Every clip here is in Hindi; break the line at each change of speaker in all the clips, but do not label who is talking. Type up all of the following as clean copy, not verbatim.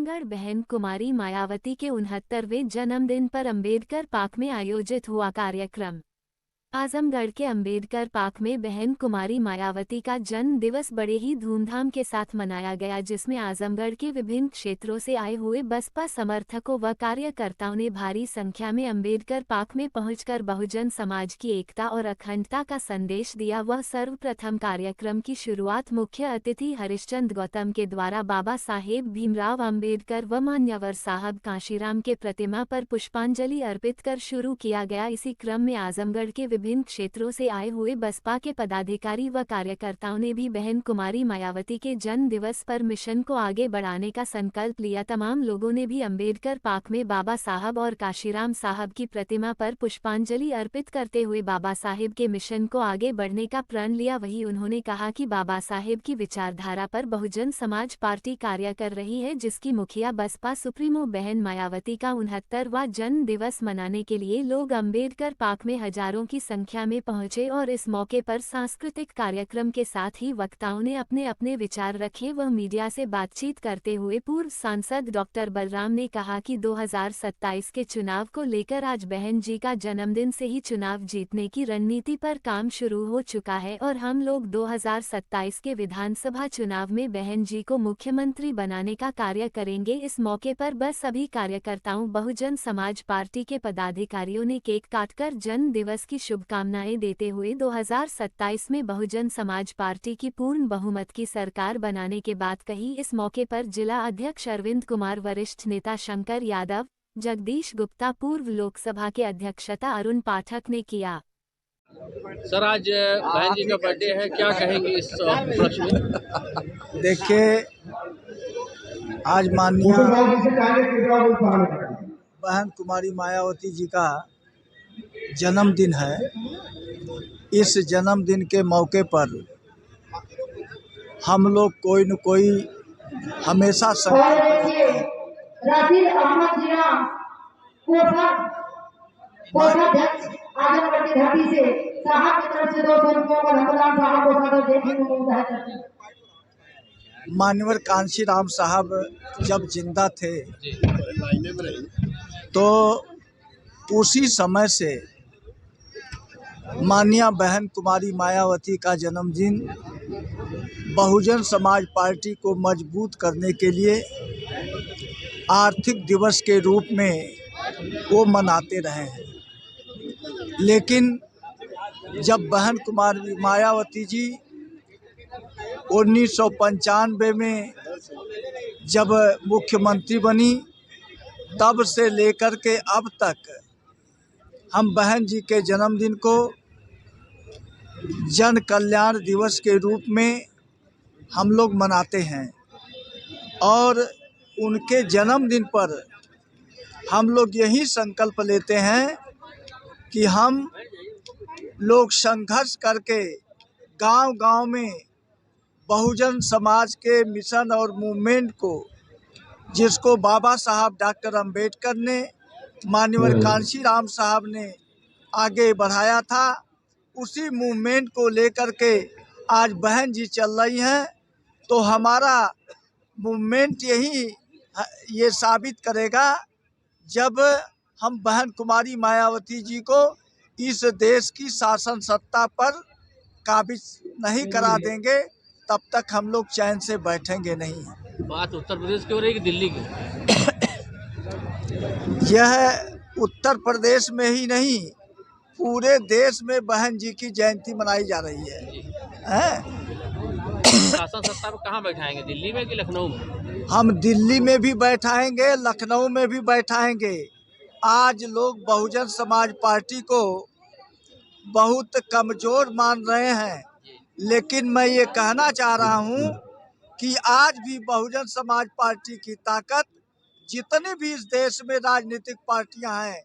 आजमगढ़ बहन कुमारी मायावती के 69वें जन्मदिन पर अंबेडकर पार्क में आयोजित हुआ कार्यक्रम। आजमगढ़ के अंबेडकर पार्क में बहन कुमारी मायावती का जन्म दिवस बड़े ही धूमधाम के साथ मनाया गया, जिसमें आजमगढ़ के विभिन्न क्षेत्रों से आए हुए बसपा समर्थकों व कार्यकर्ताओं ने भारी संख्या में अंबेडकर पार्क में पहुंचकर बहुजन समाज की एकता और अखंडता का संदेश दिया। वह सर्वप्रथम कार्यक्रम की शुरुआत मुख्य अतिथि हरिश्चंद्र गौतम के द्वारा बाबा साहेब भीमराव अंबेडकर व मान्यवर साहब काशीराम के प्रतिमा पर पुष्पांजलि अर्पित कर शुरू किया गया। इसी क्रम में आजमगढ़ के विभिन्न क्षेत्रों से आए हुए बसपा के पदाधिकारी व कार्यकर्ताओं ने भी बहन कुमारी मायावती के जन्म दिवस पर मिशन को आगे बढ़ाने का संकल्प लिया। तमाम लोगों ने भी अंबेडकर पार्क में बाबा साहब और काशीराम साहब की प्रतिमा पर पुष्पांजलि अर्पित करते हुए बाबा साहेब के मिशन को आगे बढ़ने का प्रण लिया। वहीं उन्होंने कहा कि बाबा साहेब की विचारधारा पर बहुजन समाज पार्टी कार्य कर रही है, जिसकी मुखिया बसपा सुप्रीमो बहन मायावती का 69वां जन्म दिवस मनाने के लिए लोग अंबेडकर पार्क में हजारों की संख्या में पहुंचे और इस मौके पर सांस्कृतिक कार्यक्रम के साथ ही वक्ताओं ने अपने अपने विचार रखे। वह मीडिया से बातचीत करते हुए पूर्व सांसद डॉक्टर बलराम ने कहा कि 2027 के चुनाव को लेकर आज बहन जी का जन्मदिन से ही चुनाव जीतने की रणनीति पर काम शुरू हो चुका है और हम लोग 2027 के विधानसभा चुनाव में बहन जी को मुख्यमंत्री बनाने का कार्य करेंगे। इस मौके पर बस सभी कार्यकर्ताओं बहुजन समाज पार्टी के पदाधिकारियों ने केक काटकर जन्म दिवस की शुभकामनाएं देते हुए 2027 में बहुजन समाज पार्टी की पूर्ण बहुमत की सरकार बनाने के बात कही। इस मौके पर जिला अध्यक्ष अरविंद कुमार, वरिष्ठ नेता शंकर यादव, जगदीश गुप्ता, पूर्व लोकसभा के अध्यक्षता अरुण पाठक ने किया।
सर, आज बहन जी का बर्थडे है, क्या कहेंगे इस उपलक्ष्य में?
देखिए, आज माननीय बहन कुमारी मायावती जी का जन्मदिन है। इस जन्मदिन के मौके पर हम लोग कोई न कोई हमेशा संकल्प लेते हैं। मान्यवर कांशीराम साहब जब जिंदा थे तो उसी समय से माननीय बहन कुमारी मायावती का जन्मदिन बहुजन समाज पार्टी को मजबूत करने के लिए आर्थिक दिवस के रूप में वो मनाते रहे हैं। लेकिन जब बहन कुमारी मायावती जी 1995 में जब मुख्यमंत्री बनी, तब से लेकर के अब तक हम बहन जी के जन्मदिन को जन कल्याण दिवस के रूप में हम लोग मनाते हैं और उनके जन्मदिन पर हम लोग यही संकल्प लेते हैं कि हम लोग संघर्ष करके गांव-गांव में बहुजन समाज के मिशन और मूवमेंट को, जिसको बाबा साहब डॉक्टर अंबेडकर ने, मान्यवर कांशीराम साहब ने आगे बढ़ाया था, उसी मूवमेंट को लेकर के आज बहन जी चल रही हैं। तो हमारा मूवमेंट ये साबित करेगा जब हम बहन कुमारी मायावती जी को इस देश की शासन सत्ता पर काबिज नहीं करा देंगे, तब तक हम लोग चैन से बैठेंगे नहीं।
बात उत्तर प्रदेश की हो रही है कि दिल्ली की?
यह उत्तर प्रदेश में ही नहीं, पूरे देश में बहन जी की जयंती मनाई जा रही है।
शासन सत्ता में कहाँ बैठाएंगे, दिल्ली में कि लखनऊ में?
हम दिल्ली में भी बैठाएंगे, लखनऊ में भी बैठाएंगे। आज लोग बहुजन समाज पार्टी को बहुत कमजोर मान रहे हैं, लेकिन मैं ये कहना चाह रहा हूँ कि आज भी बहुजन समाज पार्टी की ताकत, जितनी भी इस देश में राजनीतिक पार्टियां हैं,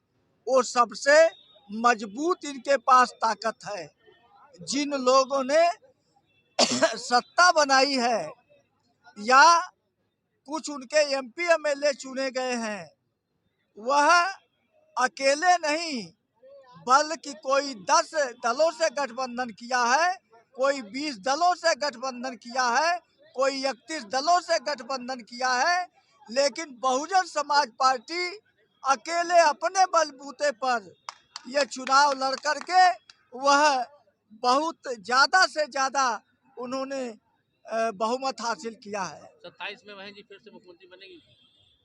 वो सबसे मजबूत इनके पास ताकत है। जिन लोगों ने सत्ता बनाई है या कुछ उनके एमपी एमएलए चुने गए हैं, वह अकेले नहीं बल्कि कोई 10 दलों से गठबंधन किया है, कोई 20 दलों से गठबंधन किया है, कोई 31 दलों से गठबंधन किया है। लेकिन बहुजन समाज पार्टी अकेले अपने बलबूते पर ये चुनाव लड़ करके वह बहुत ज़्यादा से ज़्यादा उन्होंने बहुमत हासिल किया है।
27 में बहन जी फिर से मुख्यमंत्री बनेगी?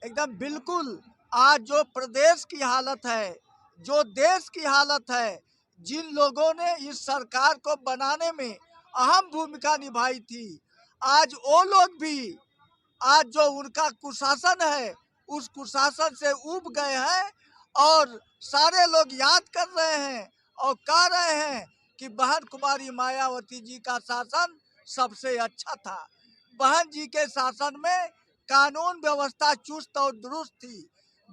एकदम बिल्कुल। आज जो प्रदेश की हालत है, जो देश की हालत है, जिन लोगों ने इस सरकार को बनाने में अहम भूमिका निभाई थी, आज वो लोग भी आज जो उनका कुशासन है उस कुशासन से ऊब गए हैं और सारे लोग याद कर रहे हैं और कह रहे हैं कि बहन कुमारी मायावती जी का शासन सबसे अच्छा था। बहन जी के शासन में कानून व्यवस्था चुस्त और दुरुस्त थी।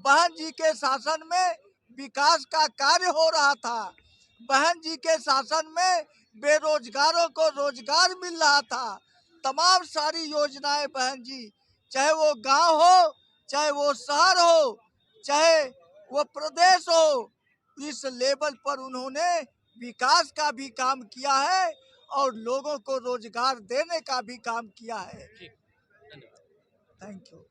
बहन जी के शासन में विकास का कार्य हो रहा था। बहन जी के शासन में बेरोजगारों को रोजगार मिल रहा था। तमाम सारी योजनाएं बहन जी, चाहे वो गांव हो, चाहे वो शहर हो, चाहे वो प्रदेश हो, इस लेवल पर उन्होंने विकास का भी काम किया है और लोगों को रोजगार देने का भी काम किया है।
ठीक, धन्यवाद।
Thank you.